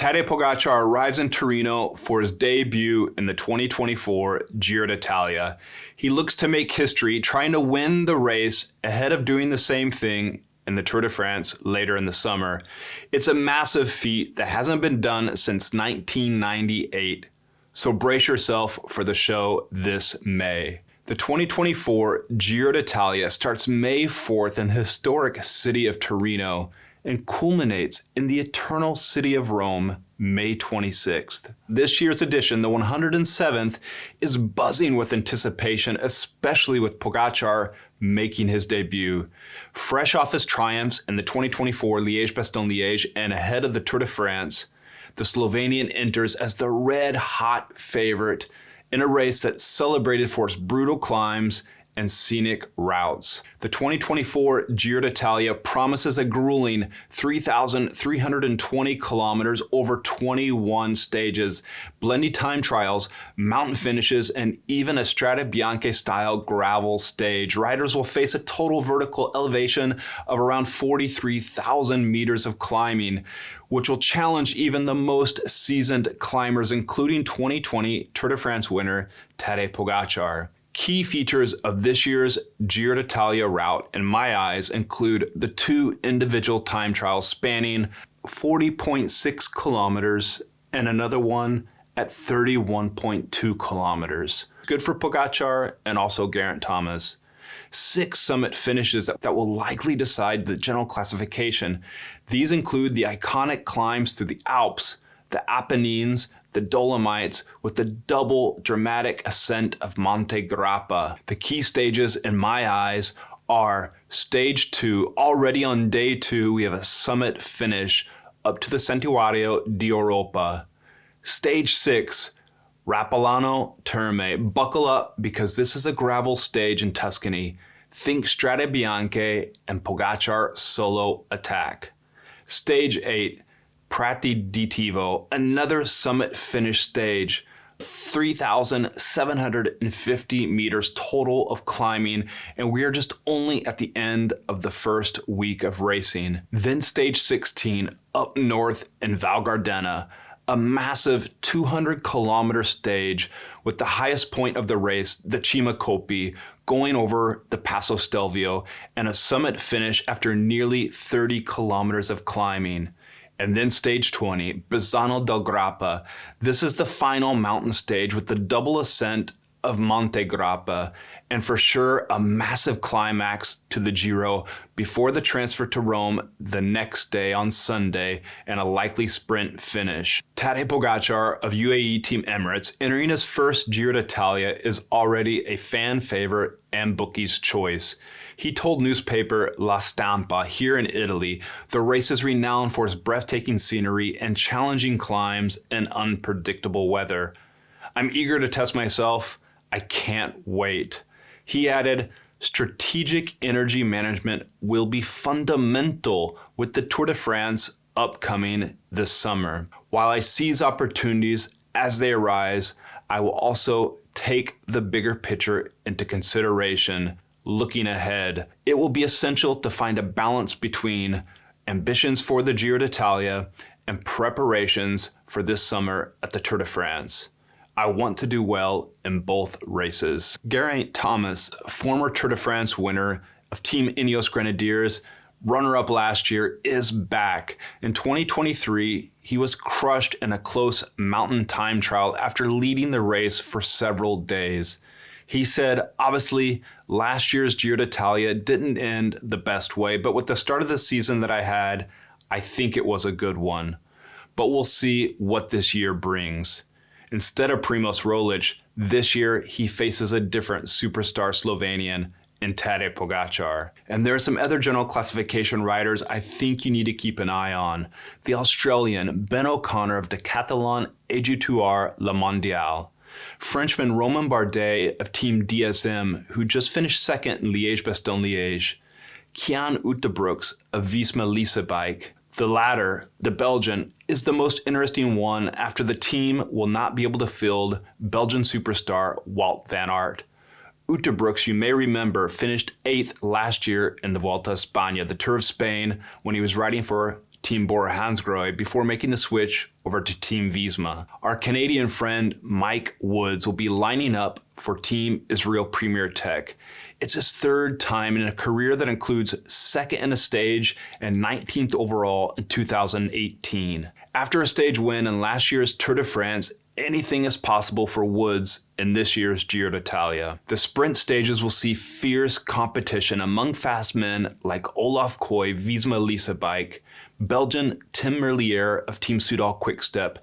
Tadej Pogacar arrives in Torino for his debut in the 2024 Giro d'Italia. He looks to make history, trying to win the race ahead of doing the same thing in the Tour de France later in the summer. It's a massive feat that hasn't been done since 1998. So brace yourself for the show this May. The 2024 Giro d'Italia starts May 4th in the historic city of Torino and culminates in the eternal city of Rome, May 26th. This year's edition, the 107th, is buzzing with anticipation, especially with Pogacar making his debut. Fresh off his triumphs in the 2024 Liège-Bastogne-Liège and ahead of the Tour de France, the Slovenian enters as the red-hot favorite in a race that celebrated for its brutal climbs and scenic routes. The 2024 Giro d'Italia promises a grueling 3,320 kilometers over 21 stages, blending time trials, mountain finishes, and even a Strade Bianche-style gravel stage. Riders will face a total vertical elevation of around 43,000 meters of climbing, which will challenge even the most seasoned climbers, including 2020 Tour de France winner Tadej Pogacar. Key features of this year's Giro d'Italia route, in my eyes, include the two individual time trials spanning 40.6 kilometers and another one at 31.2 kilometers. Good for Pogacar and also Geraint Thomas. 6 summit finishes that will likely decide the general classification. These include the iconic climbs through the Alps, the Apennines, the Dolomites, with the double dramatic ascent of Monte Grappa. The key stages, in my eyes, are Stage 2. Already on Day 2, we have a summit finish up to the Santuario d'Europa. Stage 6, Rapalano Terme. Buckle up, because this is a gravel stage in Tuscany. Think Strade Bianche and Pogacar solo attack. Stage 8, Prati di Tivo, another summit finish stage, 3,750 meters total of climbing, and we are just only at the end of the first week of racing. Then stage 16, up north in Val Gardena, a massive 200-kilometer stage with the highest point of the race, the Cima Coppi, going over the Passo Stelvio, and a summit finish after nearly 30 kilometers of climbing. And then stage 20, Bassano del Grappa. This is the final mountain stage with the double ascent of Monte Grappa, and for sure a massive climax to the Giro before the transfer to Rome the next day on Sunday and a likely sprint finish. Tadej Pogacar of UAE Team Emirates, entering his first Giro d'Italia, is already a fan favorite and bookies' choice. He told newspaper La Stampa here in Italy, the race is renowned for its breathtaking scenery and challenging climbs and unpredictable weather. I'm eager to test myself. I can't wait. He added, strategic energy management will be fundamental with the Tour de France upcoming this summer. While I seize opportunities as they arise, I will also take the bigger picture into consideration. Looking ahead, it will be essential to find a balance between ambitions for the Giro d'Italia and preparations for this summer at the Tour de France. I want to do well in both races. Geraint Thomas, former Tour de France winner of Team Ineos Grenadiers, runner-up last year, is back. In 2023, he was crushed in a close mountain time trial after leading the race for several days. He said, obviously, last year's Giro d'Italia didn't end the best way, but with the start of the season that I had, I think it was a good one. But we'll see what this year brings. Instead of Primož Roglič, this year he faces a different superstar Slovenian in Tadej Pogacar. And there are some other general classification riders I think you need to keep an eye on. The Australian Ben O'Connor of Decathlon AG2R Le Mondial. Frenchman Romain Bardet of Team DSM, who just finished second in Liège-Bastogne-Liège. Kian Utebrooks of Visma Lease Bike. The latter, the Belgian, is the most interesting one after the team will not be able to field Belgian superstar Wout van Aert. Utebrooks, you may remember, finished 8th last year in the Vuelta a España, the Tour of Spain, when he was riding for Team Bora-Hansgrohe before making the switch over to Team Visma. Our Canadian friend Mike Woods will be lining up for Team Israel Premier Tech. It's his third time in a career that includes second in a stage and 19th overall in 2018. After a stage win in last year's Tour de France, anything is possible for Woods in this year's Giro d'Italia. The sprint stages will see fierce competition among fast men like Olaf Koy, Visma Lease Bike, Belgian Tim Merlier of Team Soudal Quickstep,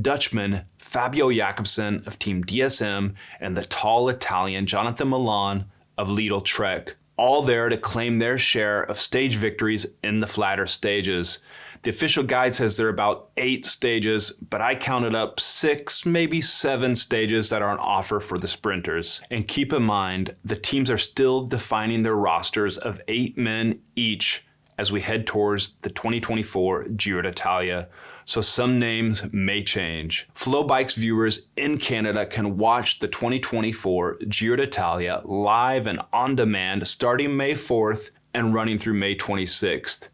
Dutchman Fabio Jakobsen of Team DSM, and the tall Italian Jonathan Milan of Lidl Trek, all there to claim their share of stage victories in the flatter stages. The official guide says there are about 8 stages, but I counted up 6, maybe 7 stages that are on offer for the sprinters. And keep in mind, the teams are still defining their rosters of 8 men each as we head towards the 2024 Giro d'Italia, so some names may change. FloBikes viewers in Canada can watch the 2024 Giro d'Italia live and on demand starting May 4th and running through May 26th.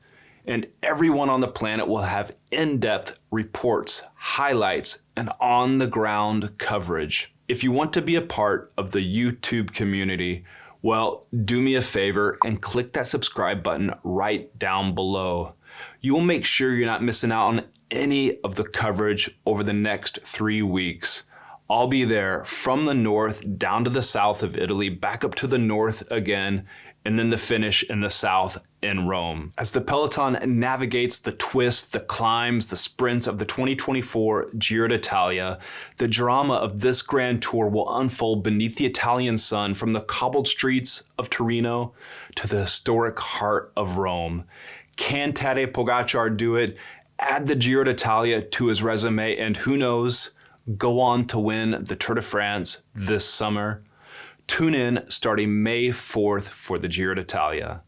And everyone on the planet will have in-depth reports, highlights, and on-the-ground coverage. If you want to be a part of the YouTube community, well, do me a favor and click that subscribe button right down below. You will make sure you're not missing out on any of the coverage over the next 3 weeks. I'll be there from the north down to the south of Italy, back up to the north again, and then the finish in the south in Rome. As the peloton navigates the twists, the climbs, the sprints of the 2024 Giro d'Italia, the drama of this Grand Tour will unfold beneath the Italian sun from the cobbled streets of Torino to the historic heart of Rome. Can Tadej Pogacar do it? Add the Giro d'Italia to his resume and who knows, go on to win the Tour de France this summer? Tune in starting May 4th for the Giro d'Italia.